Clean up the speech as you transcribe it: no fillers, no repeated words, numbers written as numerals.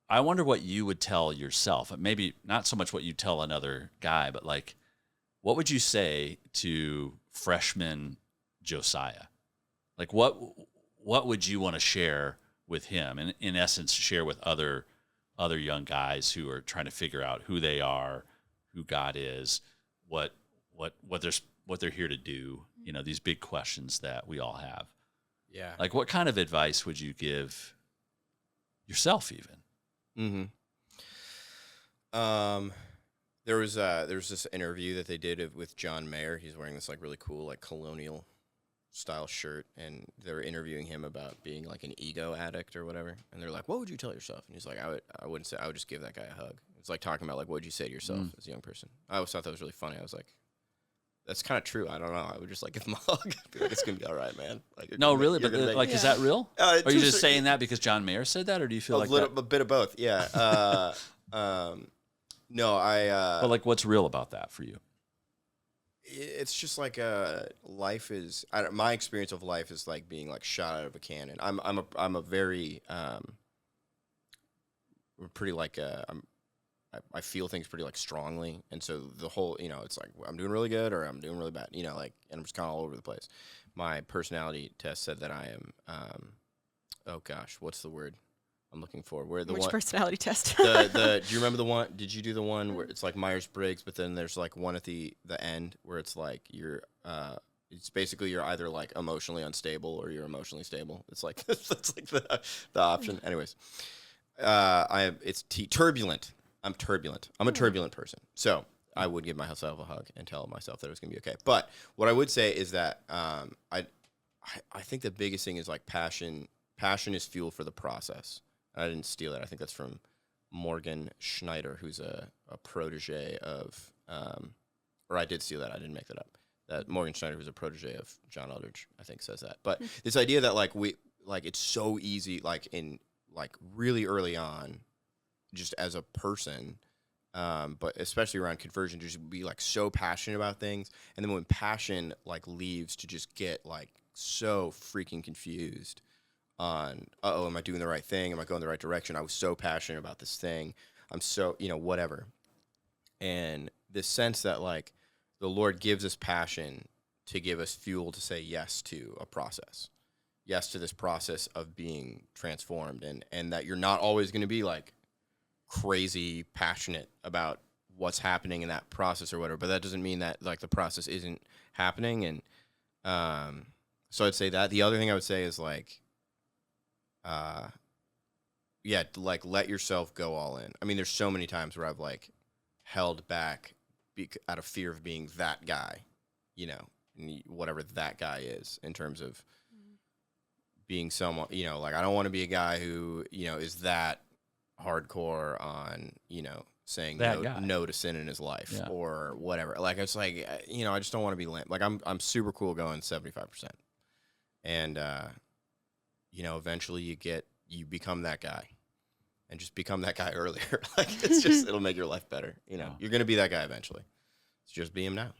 I wonder what you would tell yourself. Maybe not so much what you tell another guy, but like, what would you say to freshman Josiah? Like, what would you want to share with him, and in essence, share with other young guys who are trying to figure out who they are, who God is, what they're here to do? You know, these big questions that we all have. Yeah. Like, what kind of advice would you give yourself, even? Mm-hmm. There was this interview that they did with John Mayer. He's wearing this like really cool like colonial style shirt, and they were interviewing him about being like an ego addict or whatever. And they're like, "What would you tell yourself?" And he's like, "I wouldn't say. I would just give that guy a hug." It's like talking about like, what would you say to yourself as a young person? I always thought that was really funny. I was like, that's kind of true. I don't know. I would just like give him a hug. Be like, it's gonna be all right, man. Like, No, really, but like, is that real? Are you just saying that because John Mayer said that, or do you feel like a bit of both? Yeah. No, But like, what's real about that for you? It's just like life is. My experience of life is like being like shot out of a cannon. I'm a very pretty like I feel things pretty like strongly, and so the whole it's like I'm doing really good or I'm doing really bad. Like, and I'm just kind of all over the place. My personality test said that I am. Oh gosh, what's the word I'm looking for? Which personality test? Do you remember the one? Did you do the one where it's like Myers-Briggs, but then there's like one at the end where it's like it's basically you're either like emotionally unstable or you're emotionally stable. It's like that's like the option. Anyways, it's turbulent. I'm turbulent. I'm a turbulent person. So I would give myself a hug and tell myself that it was gonna be okay. But what I would say is that I think the biggest thing is like passion. Passion is fuel for the process. I didn't steal it. I think that's from Morgan Schneider, who's a protege of, or I did steal that. I didn't make that up. That Morgan Schneider, who's a protege of John Eldridge, I think says that. But this idea that it's so easy, like in like really early on, just as a person, but especially around conversion, just be like so passionate about things, and then when passion like leaves, to just get like so freaking confused on, am I doing the right thing? Am I going the right direction? I was so passionate about this thing. I'm so, whatever. And this sense that like the Lord gives us passion to give us fuel to say yes to a process. Yes to this process of being transformed, and that you're not always going to be like crazy passionate about what's happening in that process or whatever, but that doesn't mean that like the process isn't happening. And so I'd say that. The other thing I would say is like, like let yourself go all in. I mean, there's so many times where I've like held back out of fear of being that guy, whatever that guy is in terms of being someone, like I don't want to be a guy who, is that hardcore on, saying no to sin in his life or whatever. Like, it's like, I just don't want to be limp. Like I'm super cool going 75%. And, eventually you become that guy, and just become that guy earlier. Like, it'll make your life better. You're going to be that guy eventually. Just be him now.